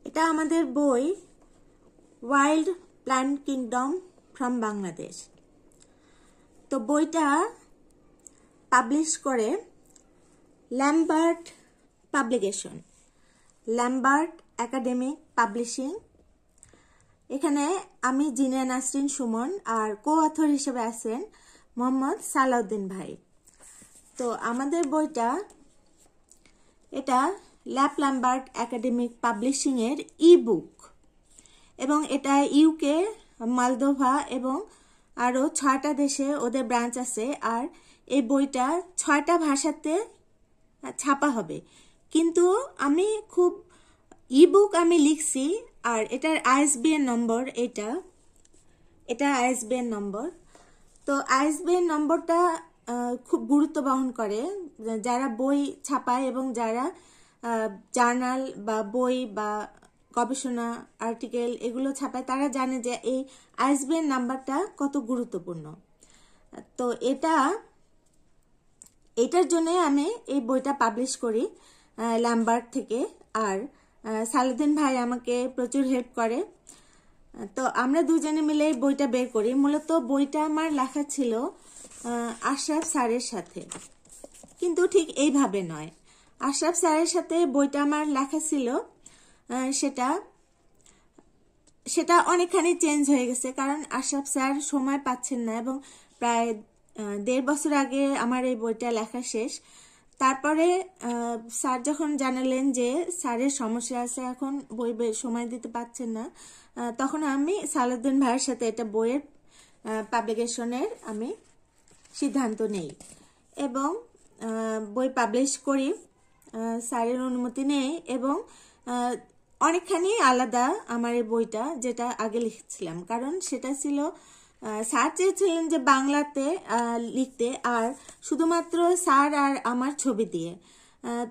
এটা আমাদের বই wild plant kingdom from Bangladesh. তো বইটা পাবলিশ করে Lambert publication, Lambert academic publishing. এখানে আমি জিনিয়া নাসরিন সুমন আর কো অথর হিসেবে আছেন মোহাম্মদ সালাউদ্দিন ভাই। তো আমাদের বইটা এটা ল্যাম্বার্ট একাডেমিক পাবলিশিং এর ই বুক এবং এটা ইউকে, মলদোভা এবং আরো 6টা দেশে ওদের ব্রাঞ্চ আছে। আর এই বইটা 6টা ভাষাতে ছাপা হবে। কিন্তু আমি খুব ই বুক আমি লিখছি আর এটার আইএসবিএন নম্বর, এটা আইএসবিএন নম্বর। তো আইএসবিএন নম্বরটা খুব গুরুত্ব বহন করে যারা বই ছাপায় এবং যারা জার্নাল বা বই বা গবেষণা আর্টিকেল এগুলো ছাপায়, তারা জানে যে এই আইএসবিএন নাম্বারটা কত গুরুত্বপূর্ণ। তো এটার জন্য আমি এই বইটা পাবলিশ করি ল্যাম্বার্ট থেকে। আর সালাউদ্দিন ভাই আমাকে প্রচুর হেল্প করে। তো আমরা দুজনে মিলে এই বইটা বের করি। মূলত বইটা আমার লেখা ছিল আশরাফ স্যারের সাথে, কিন্তু ঠিক এইভাবে নয়। আশরাফ স্যারের সাথে বইটা আমার লেখা ছিল, সেটা অনেকখানি চেঞ্জ হয়ে গেছে, কারণ আশরাফ স্যার সময় পাচ্ছেন না এবং প্রায় 1.5 বছর আগে আমার এই বইটা লেখা শেষ। তারপরে স্যার যখন জানালেন যে স্যারের সমস্যা আছে, এখন বই সময় দিতে পারছেন না, তখন আমি সালাউদ্দিন ভাইয়ের সাথে এটা বইয়ের পাবলিকেশনের আমি সিদ্ধান্ত নেই এবং বই পাবলিশ করি। স্যারের অনুমতি নেই এবং অনেকখানি আলাদা আমার এই বইটা যেটা আগে লিখছিলাম, কারণ সেটা ছিল স্যার চেয়েছিলেন যে বাংলাতে লিখতে আর শুধুমাত্র স্যার আর আমার ছবি দিয়ে।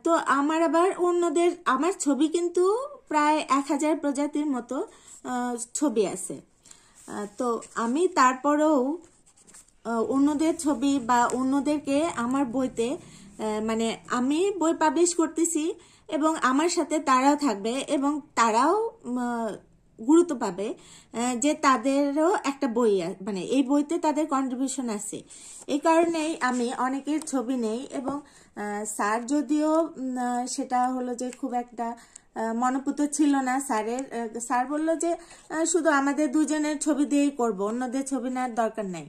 তো আমার আবার আমার ছবি কিন্তু প্রায় 1000 প্রজাতির মতো ছবি আছে। তো আমি তারপরেও অন্যদের ছবি বা অন্যদেরকে আমার বইতে, মানে আমি বই পাবলিশ করতেছি এবং আমার সাথে তারাও থাকবে এবং তারাও গুরুত্ব পাবে যে তাদেরও একটা বই, মানে এই বইতে তাদের কন্ট্রিবিউশন আছে। এই কারণেই আমি অনেকের ছবি নেই এবং স্যার যদিও সেটা হলো যে খুব একটা মনোপুত ছিল না স্যারের। স্যার বললো যে শুধু আমাদের দুজনের ছবি দিয়েই করব, অন্যদের ছবি নেওয়ার দরকার নাই।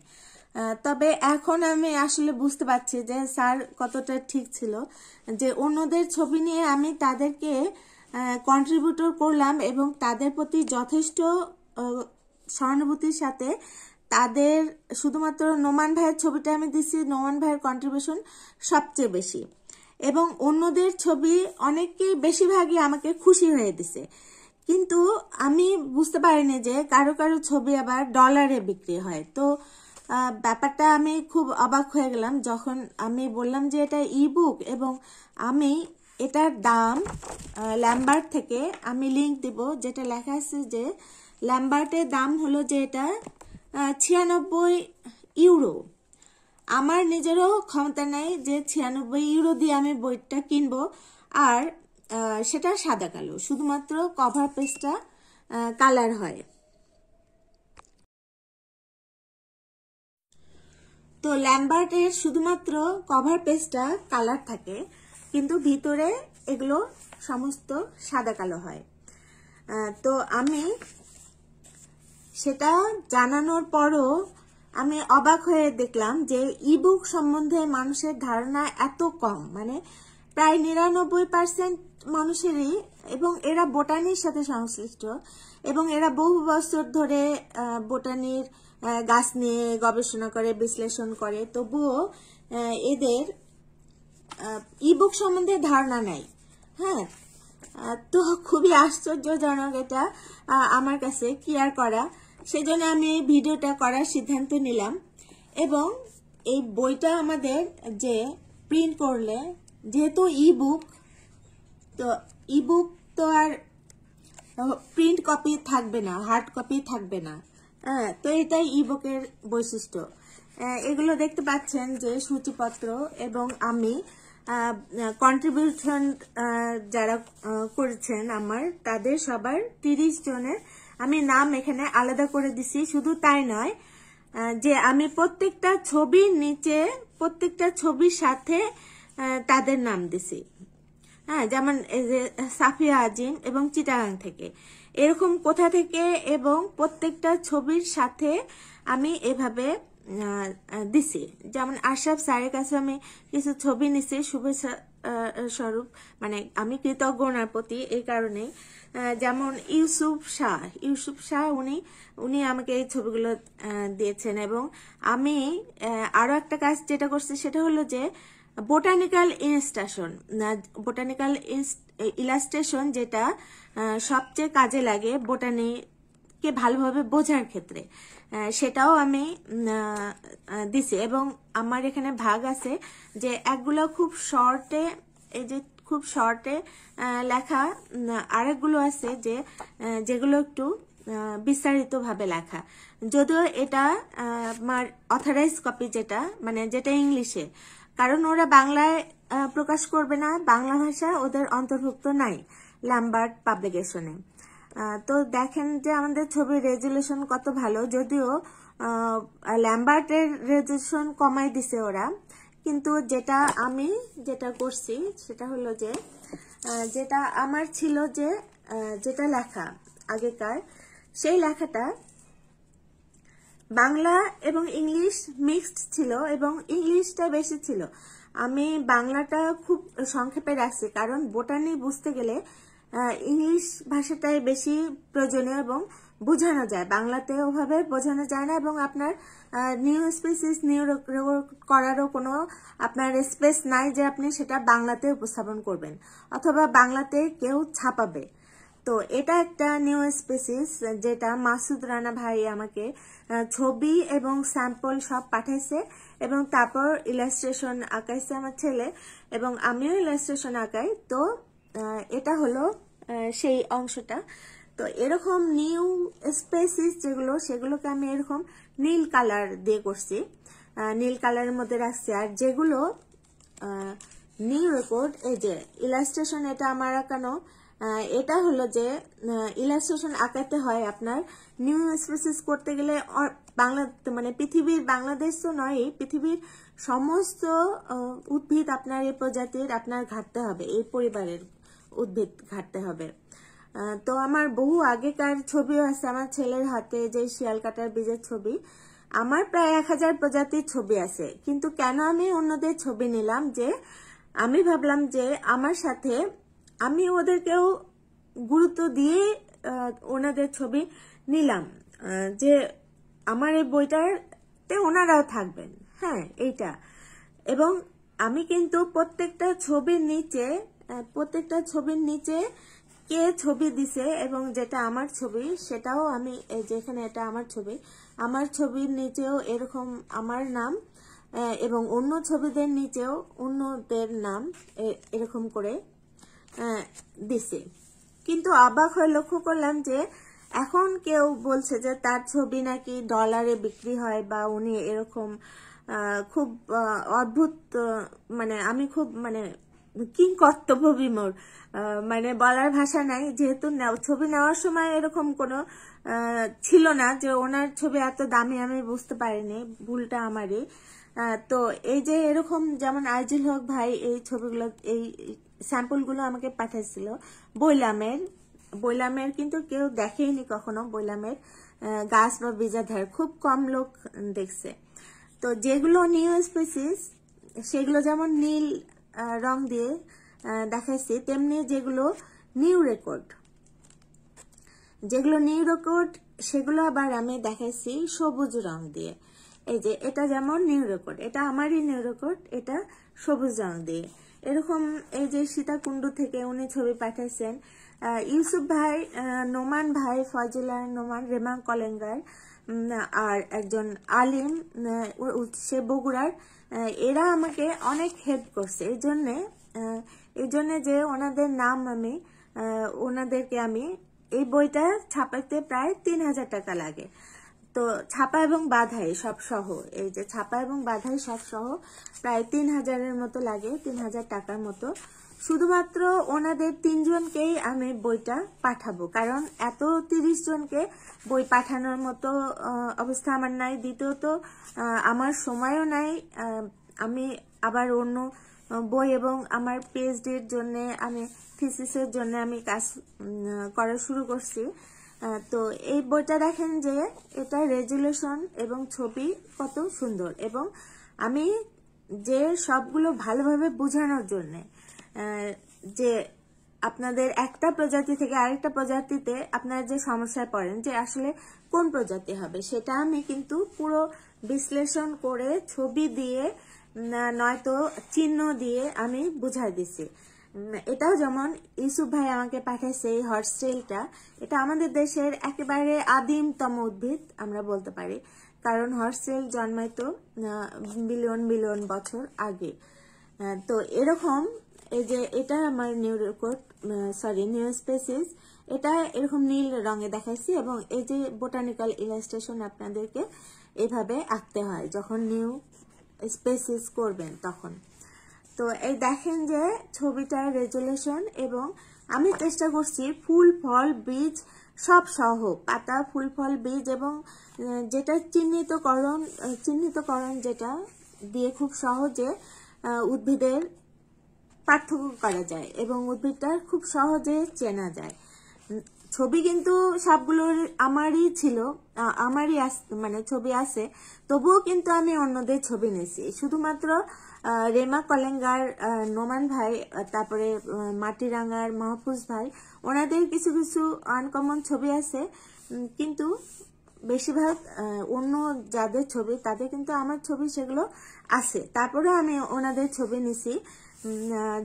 তবে এখন আমি আসলে বুঝতে পারছি যে স্যার কতটা ঠিক ছিল, যে অন্যদের ছবি নিয়ে আমি তাদেরকে কন্ট্রিবিউটর করলাম এবং তাদের প্রতি যথেষ্ট সহানুভূতির সাথে তাদের শুধুমাত্র নোমান ভাইয়ের ছবিটা আমি দিছি, নোমান ভাইয়ের কন্ট্রিবিউশন সবচেয়ে বেশি এবং অন্যদের ছবি অনেকেই বেশিরভাগই আমাকে খুশি হয়ে দিছে। কিন্তু আমি বুঝতে পারিনি যে কারো কারো ছবি আবার ডলারে বিক্রি হয়। তো ব্যাপারটা আমি খুব অবাক হয়ে গেলাম যখন আমি বললাম যে এটা ই বুক এবং আমি এটার দাম ল্যাম্বার্ট থেকে আমি লিংক দিব, যেটা লেখা আছে যে ল্যাম্বার্টের দাম হলো যে এটা 96 ইউরো। আমার নিজেরও ক্ষমতা নাই যে 96 ইউরো দিয়ে আমি বইটা কিনবো। আর সেটা সাদা কালো, শুধুমাত্র কভার পেজটা কালার হয়। তো ল্যাম্বার্টের শুধুমাত্র কভার পেজটা কালার থাকে, কিন্তু ভিতরে এগুলো সমস্ত সাদা কালো হয়। তো আমি সেটা জানানোর পরও আমি অবাক হয়ে দেখলাম যে ইবুক সম্বন্ধে মানুষের ধারণা এত কম, মানে প্রায় 99% মানুষেরই, এবং এরা বোটানির সাথে সংশ্লিষ্ট এবং এরা বহু বছর ধরে বোটানির গাছ নিয়ে গবেষণা করে, বিশ্লেষণ করে, তবুও এদের ইবুক সম্বন্ধে ধারণা নাই। হ্যাঁ, তো খুবই আশ্চর্যজনক এটা আমার কাছে কি আর করা, সেজন্য আমি এই ভিডিওটা করার সিদ্ধান্ত নিলাম। এবং এই বইটা আমাদের যে প্রিন্ট করলে, যেহেতু ইবুক, তো ইবুক তো আর প্রিন্ট কপি থাকবে না, হার্ড কপি থাকবে না। তো এটাই ইবুকের বৈশিষ্ট্য। এগুলো দেখতে পাচ্ছেন যে সূচিপত্র, এবং আমি কন্ট্রিবিউশন যারা করেছেন আমার, তাদের সবার 30 জনের আমি নাম এখানে আলাদা করে দিছি। শুধু তাই নয়, যে আমি প্রত্যেকটা ছবির নিচে, প্রত্যেকটা ছবির সাথে তাদের নাম দিছি। হ্যাঁ, যেমন এই যে সাফিয়া আজিম এবং চিটাগাং থেকে, এরকম কোথা থেকে, এবং প্রত্যেকটা ছবির সাথে আমি এভাবে দিছি। যেমন আশরাফ স্যারের কাছে আমি কিছু ছবি নিছি শুভেচ্ছা স্বরূপ, মানে আমি কৃতজ্ঞ ওনার প্রতি এই কারণে। যেমন ইউসুফ শাহ উনি আমাকে এই ছবিগুলো দিয়েছেন। এবং আমি আরো একটা কাজ যেটা করছি সেটা হলো যে বোটানিক্যাল ইলাস্ট্রেশন, যেটা সবচেয়ে কাজে লাগে বোটানিকে ভালোভাবে বোঝার ক্ষেত্রে, সেটাও আমি দিছি। এবং আমার এখানে ভাগ আছে যে একগুলো খুব শর্টে, এই যে খুব শর্টে লেখা, আরেকগুলো আছে যে যেগুলো একটু বিস্তারিত ভাবে লেখা। যদিও এটা আমার অথরাইজ কপি, যেটা ইংলিশে, কারণ ওরা বাংলায় প্রকাশ করবে না, বাংলা ভাষা ওদের অন্তর্ভুক্ত নাই ল্যাম্বার্ট পাবলিকেশনে। তো দেখেন যে আমাদের ছবির রেজুলেশন কত ভালো, যদিও ল্যাম্বার্টের রেজুলেশন কমাই দিছে ওরা, কিন্তু আমি যেটা করছি সেটা হলো যে যেটা আমার ছিল যে যেটা লেখা আগেকার, সেই লেখাটা বাংলা এবং ইংলিশ মিক্সড ছিল, এবং ইংলিশটা বেশি ছিল। আমি বাংলাটা খুব সংক্ষেপে রাখছি, কারণ বোটানি বুঝতে গেলে ইংলিশ ভাষাটাই বেশি প্রয়োজনীয় এবং বোঝানো যায়, বাংলাতে ওভাবে বোঝানো যায় না। এবং আপনার নিউ স্পিসিস করারও কোনো আপনার স্পেস নাই যে আপনি সেটা বাংলাতে উপস্থাপন করবেন অথবা বাংলাতে কেউ ছাপাবে। তো এটা একটা নিউ স্পিসিস, যেটা মাসুদ রানা ভাই আমাকে ছবি এবং স্যাম্পল সব পাঠাইছে, এবং তারপর ইলাস্ট্রেশন আঁকাইছে আমার ছেলে, এবং আমিও ইলাস্ট্রেশন আঁকাই। তো এটা হলো সেই অংশটা। তো এরকম নিউ স্পেসিস সেগুলোকে আমি এরকম নীল কালার দিয়ে করছি, নীল কালারের মধ্যে রাখছি। আর যেগুলো নিউ রেকর্ড, এই যে ইলাস্ট্রেশন, এটা আমার আঁকানো, এটা হলো যে ইলাস্ট্রেশন আঁকাতে হয় আপনার নিউ স্পিসিস করতে গেলে মানে পৃথিবীর, বাংলাদেশ তো নয়, পৃথিবীর সমস্ত উদ্ভিদ আপনার এই প্রজাতির আপনার ঘাটতে হবে, এই পরিবারের উদ্ভিদ ঘাটতে হবে। তো আমার বহু আগেকার ছবিও আছে আমার ছেলের হাতে, যে শিয়াল কাটার বীজের ছবি। আমার প্রায় 1000 প্রজাতির ছবি আছে, কিন্তু কেন আমি অন্যদের ছবি নিলাম, যে আমি ভাবলাম যে আমার সাথে আমি ওদেরকেও গুরুত্ব দিয়ে ওনাদের ছবি নিলাম, যে আমার এই বইটাতে ওনারাও থাকবেন। হ্যাঁ, এইটা। এবং আমি কিন্তু প্রত্যেকটা ছবির নিচে কে ছবি দিছে, এবং যেটা আমার ছবি সেটাও আমি, যেখানে এটা আমার ছবির নিচেও এরকম আমার নাম, এবং অন্য ছবিদের নিচেও অন্যদের নাম এরকম করে দিছে। কিন্তু অবাক হয়ে লক্ষ্য করলাম যে এখন কেউ বলছে যে তার ছবি নাকি ডলারে বিক্রি হয়, বা উনি এরকম খুব অদ্ভুত, মানে আমি খুব কি কর্তব্য বিমূঢ়, মানে বলার ভাষা নাই। যেহেতু ছবি নেওয়ার সময় এরকম কোনো ছিল না যে ওনার ছবি এত দামি, আমি বুঝতে পারিনি, ভুলটা আমারই। তো এই যে এরকম, যেমন আইজুল হক ভাই এই ছবিগুলো, এই স্যাম্পলগুলো আমাকে পাঠাইছিল বৈলামের, কিন্তু কেউ দেখেইনি কখনো বৈলামের গাছ বা বীজাধার, খুব কম লোক দেখছে। তো যেগুলো নিউ স্পিসিস সেগুলো যেমন নীল রং দিয়ে দেখাইছি, তেমনি যেগুলো নিউ রেকর্ড সেগুলো আবার আমি দেখাইছি সবুজ রং দিয়ে। এই যে এটা যেমন নিউ রেকর্ড, এটা আমারই নিউ রেকর্ড, এটা সবুজ রং দিয়ে। এরকম এই যে সীতাকুণ্ড থেকে উনি ছবি পাঠাইছেন, ইউসুফ ভাই, নোমান ভাই, ফজিলা নোমান, রেমা কলেঙ্গার, আর একজন আলিম, সে বগুড়ার, এরা আমাকে অনেক হেল্প করছে। এই জন্যে যে ওনাদের নাম ওনাদেরকে আমি, এই বইটা ছাপাইতে প্রায় 3000 টাকা লাগে। তো ছাপা এবং বাঁধাই সব সহ, এই যে ছাপা এবং বাঁধাই সব সহ প্রায় 3000-এর মতো লাগে, 3000 টাকার মতো। শুধুমাত্র ওনাদের 3 জনকেই আমি বইটা পাঠাবো, কারণ এত 30 জনকে বই পাঠানোর মতো অবস্থা আমার নাই। দ্বিতীয়ত আমার সময়ও নাই। আমি আবার অন্য বই এবং আমার পিএইচডির জন্য, আমি থিসিসের জন্য আমি কাজ করা শুরু করছি। তো এই বইটা দেখেন যে এটা রেজুলেশন এবং ছবি কত সুন্দর, এবং আমি যে সবগুলো ভালোভাবে বোঝানোর জন্য, যে আপনাদের একটা প্রজাতি থেকে আরেকটা প্রজাতিতে আপনারা যে সমস্যায় পড়েন যে আসলে কোন প্রজাতি হবে, সেটা আমি কিন্তু পুরো বিশ্লেষণ করে ছবি দিয়ে নয়তো চিহ্ন দিয়ে আমি বুঝাই দিছি। এটাও যেমন ইউসুফ ভাই আমাকে পাঠাইছে এই হর্সটেলটা, এটা আমাদের দেশের একেবারে আদিমতম উদ্ভিদ আমরা বলতে পারি, কারণ হর্সটেল জন্মাইতো বিলিয়ন বিলিয়ন বছর আগে। তো এরকম এই যে এটা আমার নিউ স্পেসিস, এটা এরকম নীল রঙে দেখাইছি, এবং এই যে বোটানিক্যাল ইলাস্ট্রেশন আপনাদেরকে এভাবে আঁকতে হয় যখন নিউ স্পেসিস করবেন তখন। তো এই দেখেন যে ছবিটার রেজুলেশন, এবং আমি চেষ্টা করছি ফুল ফল বীজ সব সহ, পাতা ফুল ফল বীজ, এবং যেটা চিহ্নিতকরণ যেটা দিয়ে খুব সহজে উদ্ভিদের পার্থক্য করা যায় এবং উদ্ভিদটা খুব সহজে চেনা যায়। ছবি কিন্তু সবগুলোর আমারই ছিল, আমারই মানে ছবি আছে, তবুও কিন্তু আমি অন্যদের ছবি নিয়েছি। শুধুমাত্র রেমা কলেঙ্গার, নোমান ভাই, তারপরে মাটিরাঙ্গার মাহফুজ ভাই, ওনাদের কিছু কিছু আনকমন ছবি আছে, কিন্তু বেশিরভাগ অন্য যাদের ছবি তাদের কিন্তু আমার ছবি সেগুলো আছে। তারপরে আমি ওনাদের ছবি নিছি,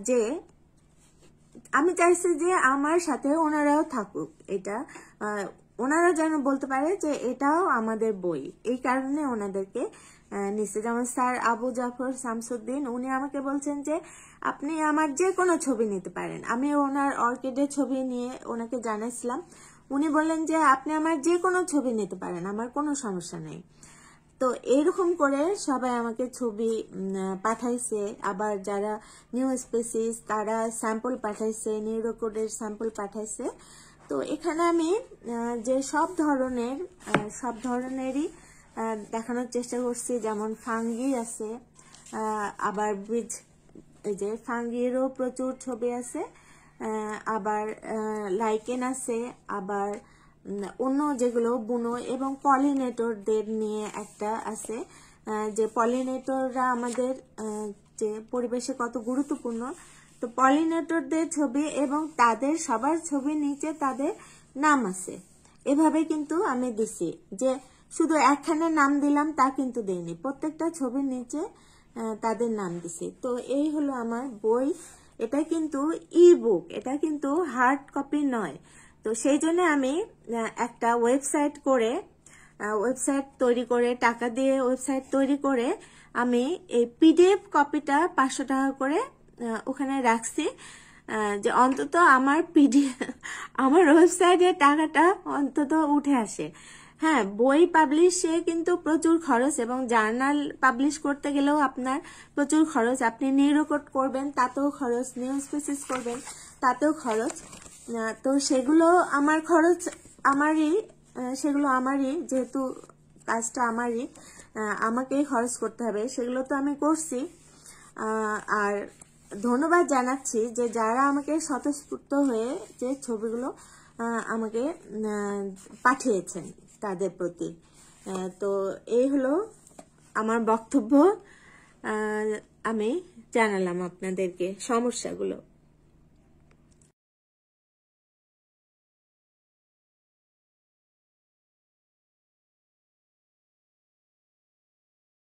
যে আমি চাইছি যে আমার সাথে ওনারাও থাকুক, এটা ওনারা যেন বলতে পারে যে এটাও আমাদের বই, এই কারণে ওনাদেরকে নিচ্ছে। যেমন স্যার আবু জাফর শামসুদ্দিন, উনি আমাকে বলছেন যে আপনি আমার যে কোনো ছবি নিতে পারেন। আমি ওনার অর্কিডের ছবি নিয়ে ওনাকে জানাইছিলাম, উনি বললেন যে আপনি আমার যে কোনো ছবি নিতে পারেন, আমার কোনো সমস্যা নেই। তো এরকম করে সবাই আমাকে ছবি পাঠাইছে। আবার যারা নিউ স্পেসিস তারা স্যাম্পল পাঠাইছে, নিউরোকোডের স্যাম্পল পাঠাইছে। তো এখানে আমি যে সব ধরনেরই দেখানোর চেষ্টা করছি, যেমন ফাঙ্গি আছে, আবার বীজ, এই যে ফাঙ্গিরও প্রচুর ছবি আছে, আবার লাইকেন আছে, আবার অন্য যেগুলো বুনো এবং পলিনেটরদের নিয়ে একটা আছে, যে পলিনেটররা আমাদের যে পরিবেশে কত গুরুত্বপূর্ণ। তো পলিনেটরদের ছবি এবং তাদের সবার ছবির নিচে তাদের নাম আছে, এভাবে কিন্তু আমি দিছি, যে শুধু একখানে নাম দিলাম তা কিন্তু দেইনি, প্রত্যেকটা ছবির নিচে তাদের নাম দিছি। তো এই হলো আমার বই। এটা কিন্তু ই বুক, এটা কিন্তু হার্ড কপি নয়। তো সেই জন্য আমি একটা ওয়েবসাইট তৈরি করে, টাকা দিয়ে ওয়েবসাইট তৈরি করে আমি এই পিডিএফ কপিটা 500 টাকা করে ওখানে রাখছি, যে অন্তত আমার আমার ওয়েবসাইটের টাকাটা অন্তত উঠে আসে। হ্যাঁ, বই পাবলিশে কিন্তু প্রচুর খরচ, এবং জার্নাল পাবলিশ করতে গেলেও আপনার প্রচুর খরচ। আপনি নিউরোকোড করবেন তাতেও খরচ, নিউ স্পেসিস করবেন তাতেও খরচ। তো সেগুলো আমার খরচ আমারই, যেহেতু কাজটা আমারই, আমাকেই খরচ করতে হবে, সেগুলো তো আমি করছি। আর ধন্যবাদ জানাচ্ছি যে যারা আমাকে স্বতঃস্ফূর্ত হয়ে যে ছবিগুলো আমাকে পাঠিয়েছেন তাদের প্রতি। তো এই হলো আমার বক্তব্য, আমি জানালাম আপনাদেরকে সমস্যাগুলো।